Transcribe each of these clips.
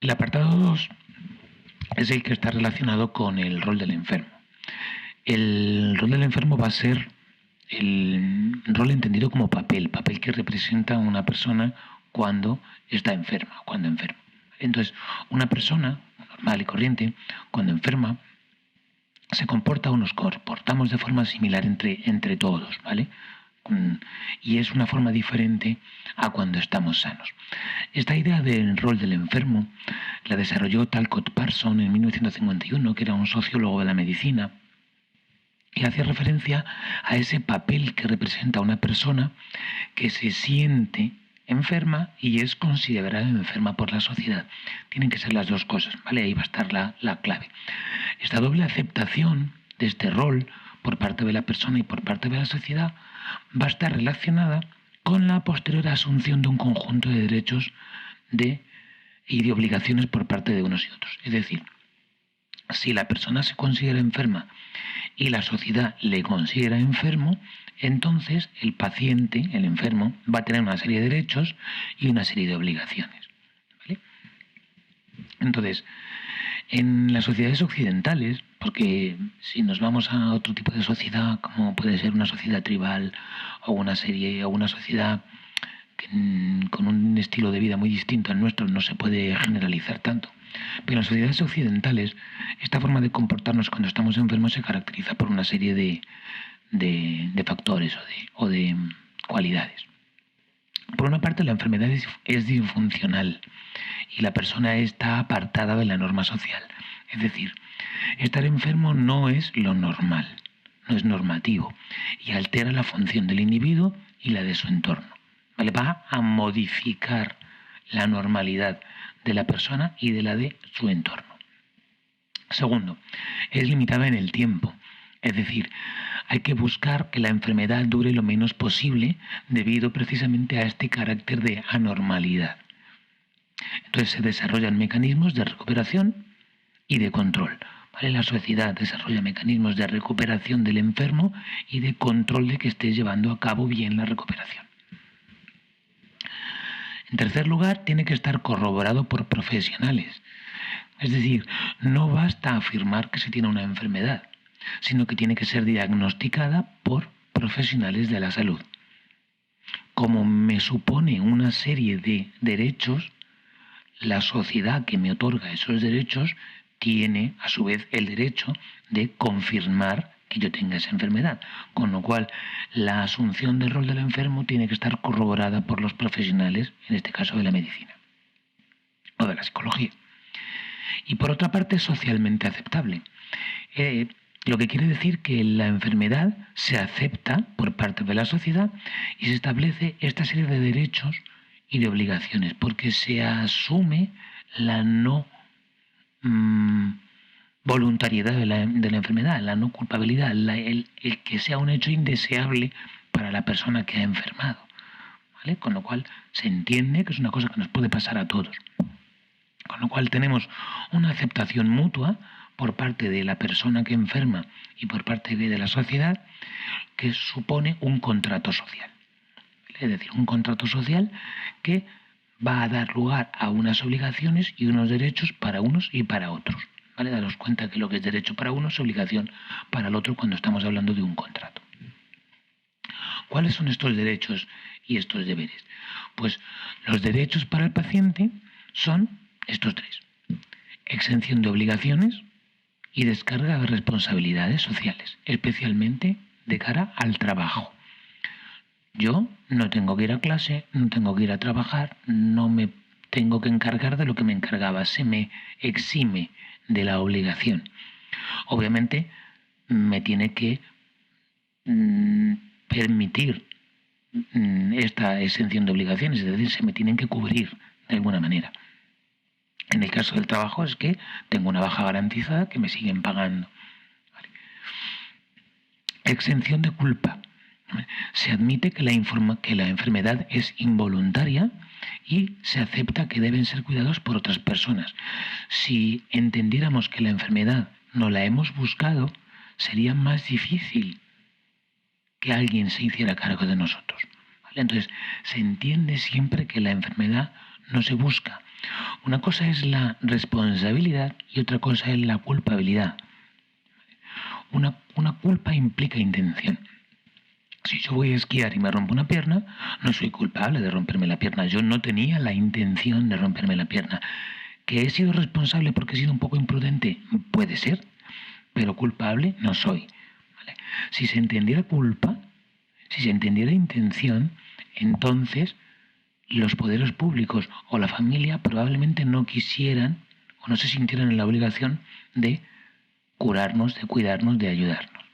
El apartado 2 es el que está relacionado con el rol del enfermo. El rol del enfermo va a ser el rol entendido como papel que representa a una persona cuando está enferma, cuando enferma. Entonces, una persona normal y corriente, cuando enferma, se comporta o nos comportamos de forma similar entre todos, ¿vale? Y es una forma diferente a cuando estamos sanos. Esta idea del rol del enfermo la desarrolló Talcott Parsons en 1951, que era un sociólogo de la medicina, y hacía referencia a ese papel que representa una persona que se siente enferma y es considerada enferma por la sociedad. Tienen que ser las dos cosas, ¿vale? Ahí va a estar la clave. Esta doble aceptación de este rol por parte de la persona y por parte de la sociedad va a estar relacionada con la posterior asunción de un conjunto de derechos y de obligaciones por parte de unos y otros. Es decir, si la persona se considera enferma y la sociedad le considera enfermo, entonces el paciente, el enfermo, va a tener una serie de derechos y una serie de obligaciones, ¿vale? Entonces, en las sociedades occidentales, porque si nos vamos a otro tipo de sociedad, como puede ser una sociedad tribal o una sociedad con un estilo de vida muy distinto al nuestro, no se puede generalizar tanto. Pero en las sociedades occidentales, esta forma de comportarnos cuando estamos enfermos se caracteriza por una serie de factores o de cualidades. Por una parte, la enfermedad es disfuncional y la persona está apartada de la norma social. Es decir, estar enfermo no es lo normal, no es normativo y altera la función del individuo y la de su entorno. ¿Vale? Va a modificar la normalidad de la persona y de la de su entorno. Segundo, es limitada en el tiempo. Es decir, hay que buscar que la enfermedad dure lo menos posible debido precisamente a este carácter de anormalidad. Entonces se desarrollan mecanismos de recuperación y de control. ¿Vale? La sociedad desarrolla mecanismos de recuperación del enfermo y de control de que esté llevando a cabo bien la recuperación. En tercer lugar, tiene que estar corroborado por profesionales. Es decir, no basta afirmar que se tiene una enfermedad, sino que tiene que ser diagnosticada por profesionales de la salud. Como me supone una serie de derechos, la sociedad que me otorga esos derechos tiene a su vez el derecho de confirmar que yo tenga esa enfermedad, con lo cual la asunción del rol del enfermo tiene que estar corroborada por los profesionales, en este caso de la medicina o de la psicología. Y por otra parte, es socialmente aceptable. Lo que quiere decir que la enfermedad se acepta por parte de la sociedad y se establece esta serie de derechos y de obligaciones, porque se asume la no voluntariedad de la enfermedad, la no culpabilidad, el que sea un hecho indeseable para la persona que ha enfermado, ¿vale? Con lo cual se entiende que es una cosa que nos puede pasar a todos. Con lo cual tenemos una aceptación mutua por parte de la persona que enferma y por parte de la sociedad que supone un contrato social. Es decir, un contrato social que va a dar lugar a unas obligaciones y unos derechos para unos y para otros. ¿Vale? Daros cuenta que lo que es derecho para uno es obligación para el otro cuando estamos hablando de un contrato. ¿Cuáles son estos derechos y estos deberes? Pues los derechos para el paciente son estos tres: exención de obligaciones y descarga de responsabilidades sociales, especialmente de cara al trabajo. Yo no tengo que ir a clase, no tengo que ir a trabajar, no me tengo que encargar de lo que me encargaba, se me exime de la obligación. Obviamente me tiene que permitir esta exención de obligaciones, es decir, se me tienen que cubrir de alguna manera. En el caso del trabajo es que tengo una baja garantizada que me siguen pagando. ¿Vale? Exención de culpa. Se admite que la enfermedad es involuntaria y se acepta que deben ser cuidados por otras personas. Si entendiéramos que la enfermedad no la hemos buscado, sería más difícil que alguien se hiciera cargo de nosotros. ¿Vale? Entonces, se entiende siempre que la enfermedad no se busca. Una cosa es la responsabilidad y otra cosa es la culpabilidad. Una culpa implica intención. Si yo voy a esquiar y me rompo una pierna, no soy culpable de romperme la pierna. Yo no tenía la intención de romperme la pierna. ¿Que he sido responsable porque he sido un poco imprudente? Puede ser, pero culpable no soy. ¿Vale? Si se entendiera culpa, si se entendiera intención, entonces los poderes públicos o la familia probablemente no quisieran o no se sintieran en la obligación de curarnos, de cuidarnos, de ayudarnos.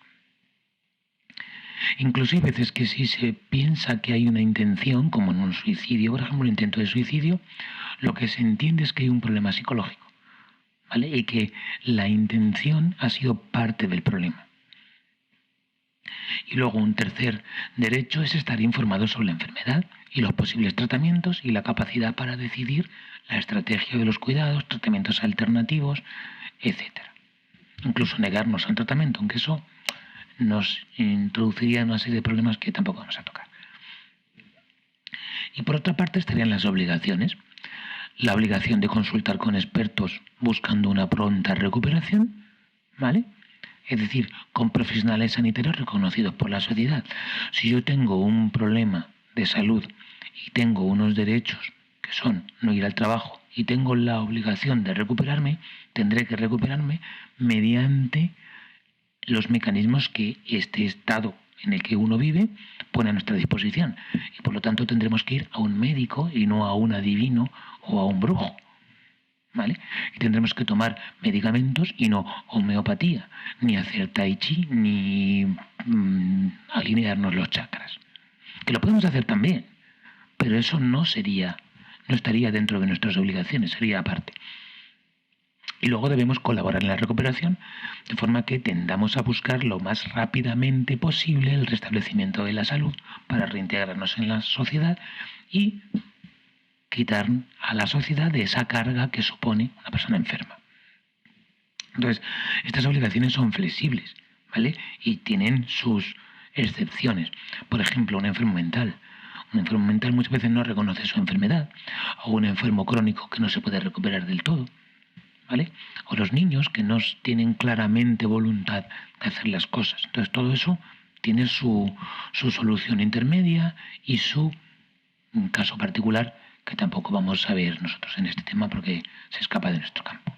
Incluso hay veces que si se piensa que hay una intención, como en un suicidio, por ejemplo, un intento de suicidio, lo que se entiende es que hay un problema psicológico, ¿vale? Y que la intención ha sido parte del problema. Y luego un tercer derecho es estar informado sobre la enfermedad y los posibles tratamientos y la capacidad para decidir la estrategia de los cuidados, tratamientos alternativos, etc. Incluso negarnos al tratamiento, aunque eso nos introduciría en una serie de problemas que tampoco vamos a tocar. Y por otra parte estarían las obligaciones. La obligación de consultar con expertos buscando una pronta recuperación, ¿vale? Es decir, con profesionales sanitarios reconocidos por la sociedad. Si yo tengo un problema de salud y tengo unos derechos que son no ir al trabajo y tengo la obligación de recuperarme, tendré que recuperarme mediante los mecanismos que este estado en el que uno vive pone a nuestra disposición. Y por lo tanto tendremos que ir a un médico y no a un adivino o a un brujo. ¿Vale? Y tendremos que tomar medicamentos y no homeopatía, ni hacer tai chi, ni alinearnos los chakras. Que lo podemos hacer también, pero eso no estaría dentro de nuestras obligaciones, sería aparte. Y luego debemos colaborar en la recuperación de forma que tendamos a buscar lo más rápidamente posible el restablecimiento de la salud para reintegrarnos en la sociedad y quitar a la sociedad de esa carga que supone una persona enferma. Entonces, estas obligaciones son flexibles, ¿vale? Y tienen sus excepciones. Por ejemplo, un enfermo mental. Un enfermo mental muchas veces no reconoce su enfermedad, o un enfermo crónico que no se puede recuperar del todo, ¿vale? O los niños que no tienen claramente voluntad de hacer las cosas. Entonces, todo eso tiene su solución intermedia y su caso particular, que tampoco vamos a ver nosotros en este tema porque se escapa de nuestro campo.